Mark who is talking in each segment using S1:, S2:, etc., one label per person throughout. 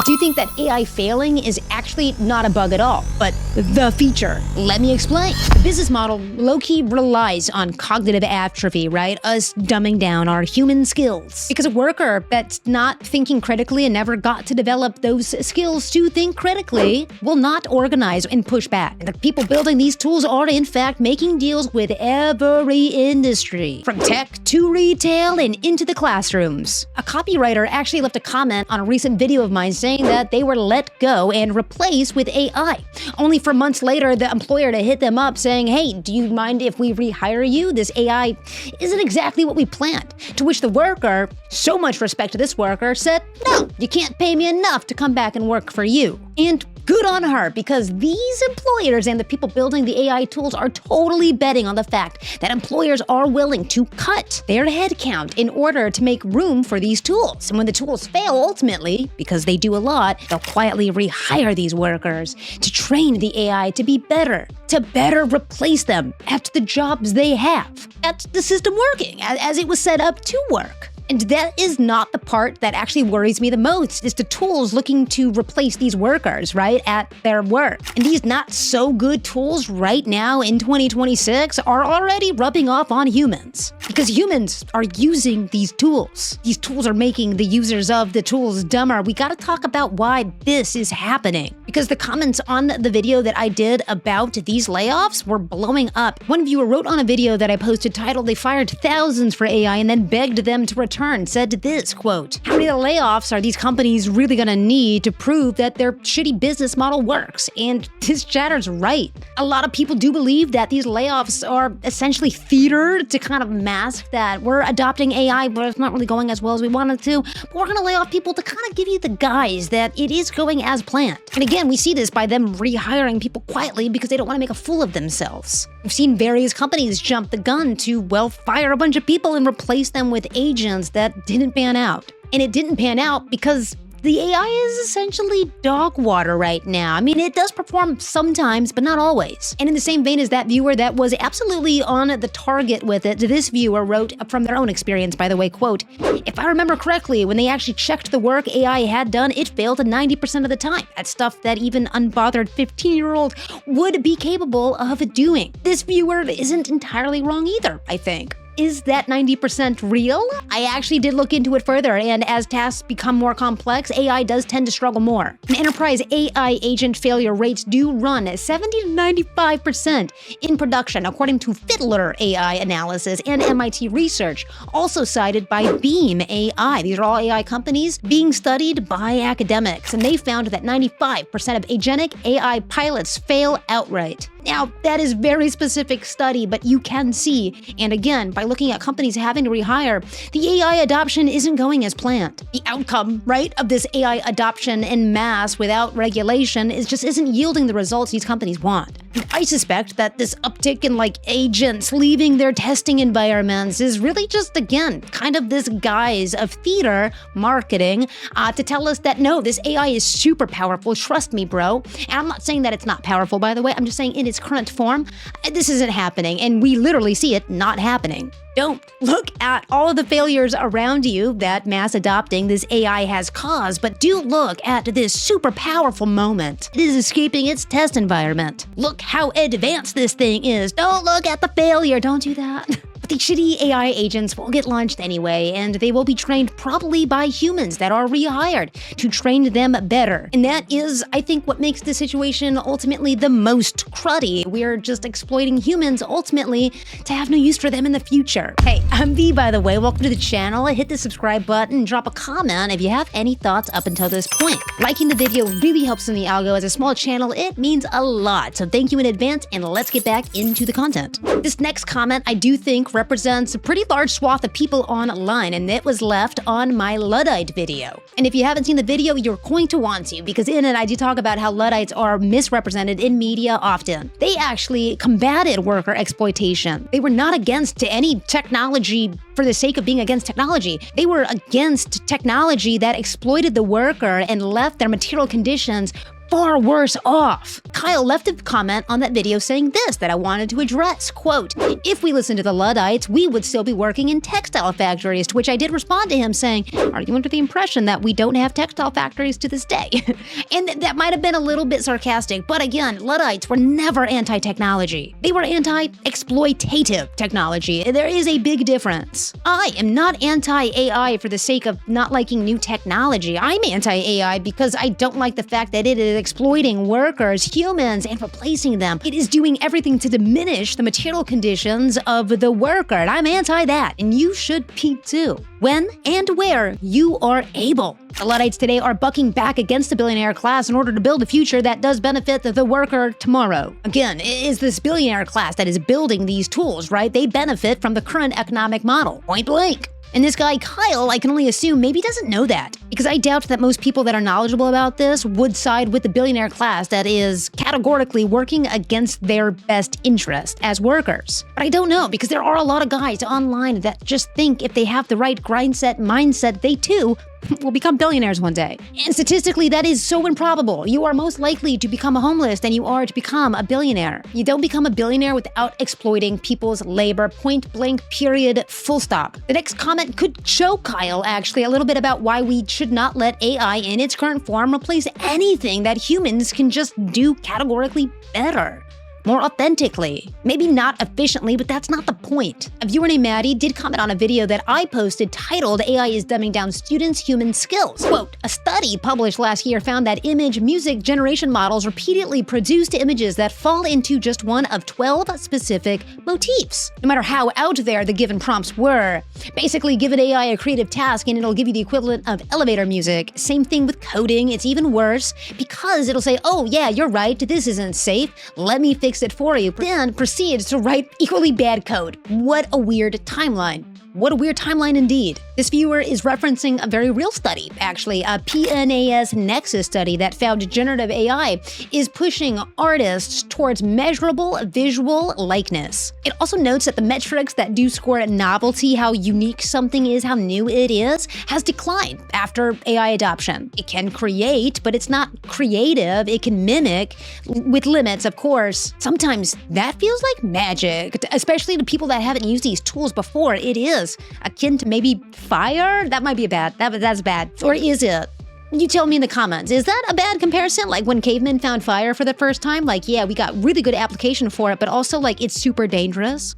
S1: do think that AI failing is actually not a bug at all, but the feature. Let me explain. The business model low-key relies on cognitive atrophy, right? Us dumbing down our human skills. Because a worker that's not thinking critically and never got to develop those skills to think critically will not organize and push back. And the people building these tools are, in fact, making deals with every industry, from tech to retail and into the classrooms. A copywriter actually left a comment on a recent video of mine saying that they were let go and replaced with AI, only for months later the employer to hit them up saying, hey, do you mind if we rehire you? This AI isn't exactly what we planned. To which the worker, so much respect to this worker, said, no, you can't pay me enough to come back and work for you. And good on her, because these employers and the people building the AI tools are totally betting on the fact that employers are willing to cut their headcount in order to make room for these tools. And when the tools fail, ultimately, because they do a lot, they'll quietly rehire these workers to train the AI to be better, to better replace them at the jobs they have. That's the system working as it was set up to work. And that is not the part that actually worries me the most. It's the tools looking to replace these workers, right, at their work. And these not so good tools right now in 2026 are already rubbing off on humans. Because humans are using these tools. These tools are making the users of the tools dumber. We gotta talk about why this is happening. Because the comments on the video that I did about these layoffs were blowing up. One viewer wrote on a video that I posted titled, "They fired thousands for AI and then begged them to return," said this, quote, "How many layoffs are these companies really gonna need to prove that their shitty business model works?" And this chatter's right. A lot of people do believe that these layoffs are essentially theater to kind of mask that we're adopting AI, but it's not really going as well as we wanted to. But we're gonna lay off people to kind of give you the guise that it is going as planned. And again, we see this by them rehiring people quietly because they don't want to make a fool of themselves. We've seen various companies jump the gun to, well, fire a bunch of people and replace them with agents that didn't pan out. And it didn't pan out because the AI is essentially dog water right now. I mean, it does perform sometimes, but not always. And in the same vein as that viewer that was absolutely on the target with it, this viewer wrote from their own experience, by the way, quote, "If I remember correctly, when they actually checked the work AI had done, it failed 90% of the time. That's stuff that even unbothered 15-year-old would be capable of doing." This viewer isn't entirely wrong either, I think. Is that 90% real? I actually did look into it further, and as tasks become more complex, AI does tend to struggle more. And enterprise AI agent failure rates do run 70 to 95% in production, according to Fiddler AI analysis and MIT research, also cited by Beam AI. These are all AI companies being studied by academics, and they found that 95% of agentic AI pilots fail outright. Now, that is very specific study, but you can see, and again, by looking at companies having to rehire, the AI adoption isn't going as planned. The outcome, right, of this AI adoption en masse without regulation just isn't yielding the results these companies want. And I suspect that this uptick in agents leaving their testing environments is really just, again, kind of this guise of theater marketing to tell us that no, this AI is super powerful, trust me, bro. And I'm not saying that it's not powerful, by the way, I'm just saying in its current form, this isn't happening, and we literally see it not happening. Don't look at all of the failures around you that mass adopting this AI has caused, but do look at this super powerful moment. It is escaping its test environment. Look how advanced this thing is. Don't look at the failure. Don't do that. But the shitty AI agents will get launched anyway, and they will be trained probably by humans that are rehired to train them better. And that is, I think, what makes the situation ultimately the most cruddy. We're just exploiting humans ultimately to have no use for them in the future. Hey, I'm V, by the way. Welcome to the channel. Hit the subscribe button, drop a comment if you have any thoughts up until this point. Liking the video really helps in the algo. As a small channel, it means a lot. So thank you in advance, and let's get back into the content. This next comment, I do think, represents a pretty large swath of people online, and it was left on my Luddite video. And if you haven't seen the video, you're going to want to, because in it I do talk about how Luddites are misrepresented in media often. They actually combated worker exploitation. They were not against any technology for the sake of being against technology. They were against technology that exploited the worker and left their material conditions far worse off. Kyle left a comment on that video saying this that I wanted to address, quote, "If we listen to the Luddites, we would still be working in textile factories," to which I did respond to him saying, "Are you under the impression that we don't have textile factories to this day?" And that might have been a little bit sarcastic, but again, Luddites were never anti-technology. They were anti-exploitative technology. There is a big difference. I am not anti-AI for the sake of not liking new technology. I'm anti-AI because I don't like the fact that it is exploiting workers, humans, and replacing them. It is doing everything to diminish the material conditions of the worker, and I'm anti that, and you should be too, when and where you are able. The Luddites today are bucking back against the billionaire class in order to build a future that does benefit the worker tomorrow. Again, it is this billionaire class that is building these tools, right? They benefit from the current economic model, point blank. And this guy, Kyle, I can only assume maybe doesn't know that, because I doubt that most people that are knowledgeable about this would side with the billionaire class that is categorically working against their best interest as workers. But I don't know, because there are a lot of guys online that just think if they have the right mindset, they too will become billionaires one day. And statistically, that is so improbable. You are most likely to become homeless than you are to become a billionaire. You don't become a billionaire without exploiting people's labor, point blank, period, full stop. The next comment could show Kyle actually a little bit about why we should not let AI in its current form replace anything that humans can just do categorically better. More authentically. Maybe not efficiently, but that's not the point. A viewer named Maddie did comment on a video that I posted titled "AI is dumbing down students' human skills." Quote, "A study published last year found that image music generation models repeatedly produced images that fall into just one of 12 specific motifs. No matter how out there the given prompts were. Basically, give an AI a creative task and it'll give you the equivalent of elevator music. Same thing with coding, it's even worse because it'll say, oh yeah, you're right, this isn't safe. Let me fix it for you, then proceeds to write equally bad code. What a weird timeline. What a weird timeline indeed. This viewer is referencing a very real study, actually, a PNAS Nexus study that found generative AI is pushing artists towards measurable visual likeness. It also notes that the metrics that do score at novelty, how unique something is, how new it is, has declined after AI adoption. It can create, but it's not creative. It can mimic, with limits, of course. Sometimes that feels like magic, especially to people that haven't used these tools before. It is akin to maybe fire? That might be that's bad. Or is it? You tell me in the comments, is that a bad comparison? Like when cavemen found fire for the first time? Like, yeah, we got really good application for it, but also like it's super dangerous.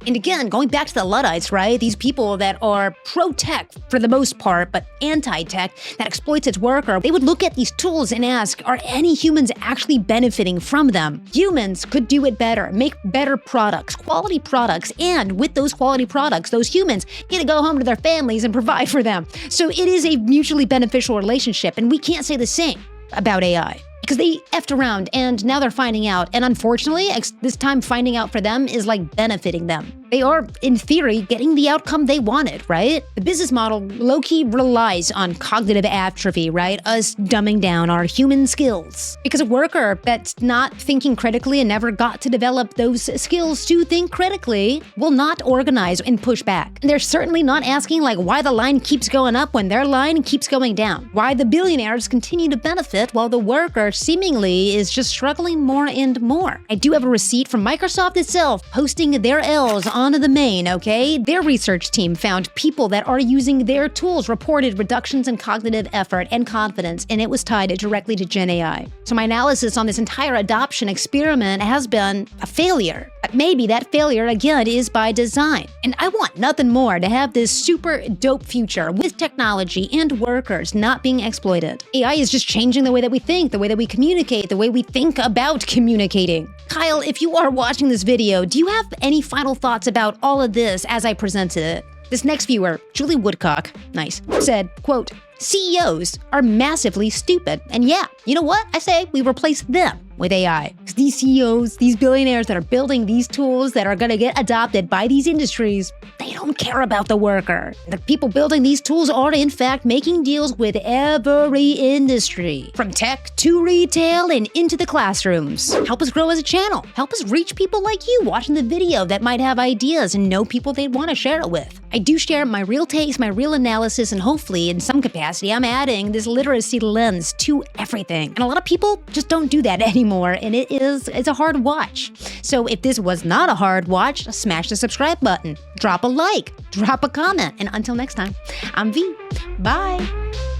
S1: And again, going back to the Luddites, right? These people that are pro-tech for the most part, but anti-tech, that exploits its worker, they would look at these tools and ask, are any humans actually benefiting from them? Humans could do it better, make better products, quality products, and with those quality products, those humans get to go home to their families and provide for them. So it is a mutually beneficial relationship, and we can't say the same about AI. Because they effed around and now they're finding out. And unfortunately, this time finding out for them is like benefiting them. They are, in theory, getting the outcome they wanted, right? The business model low-key relies on cognitive atrophy, right? Us dumbing down our human skills. Because a worker that's not thinking critically and never got to develop those skills to think critically will not organize and push back. And they're certainly not asking like why the line keeps going up when their line keeps going down. Why the billionaires continue to benefit while the worker seemingly is just struggling more and more. I do have a receipt from Microsoft itself posting their L's onto the main, okay? Their research team found people that are using their tools reported reductions in cognitive effort and confidence, and it was tied directly to Gen AI. So my analysis on this entire adoption experiment has been a failure. But maybe that failure, again, is by design. And I want nothing more to have this super dope future with technology and workers not being exploited. AI is just changing the way that we think, the way that we communicate, the way we think about communicating. Kyle, if you are watching this video, do you have any final thoughts about all of this as I presented it? This next viewer, Julie Woodcock, nice, said, quote, CEOs are massively stupid. And yeah, you know what? I say we replace them with AI. Because these CEOs, these billionaires that are building these tools that are going to get adopted by these industries, they don't care about the worker. The people building these tools are in fact making deals with every industry, from tech to retail and into the classrooms. Help us grow as a channel. Help us reach people like you watching the video that might have ideas and know people they'd want to share it with. I do share my real takes, my real analysis, and hopefully, in some capacity, I'm adding this literacy lens to everything. And a lot of people just don't do that anymore, and it's a hard watch. So if this was not a hard watch, smash the subscribe button, drop a like, drop a comment, and until next time, I'm V. Bye.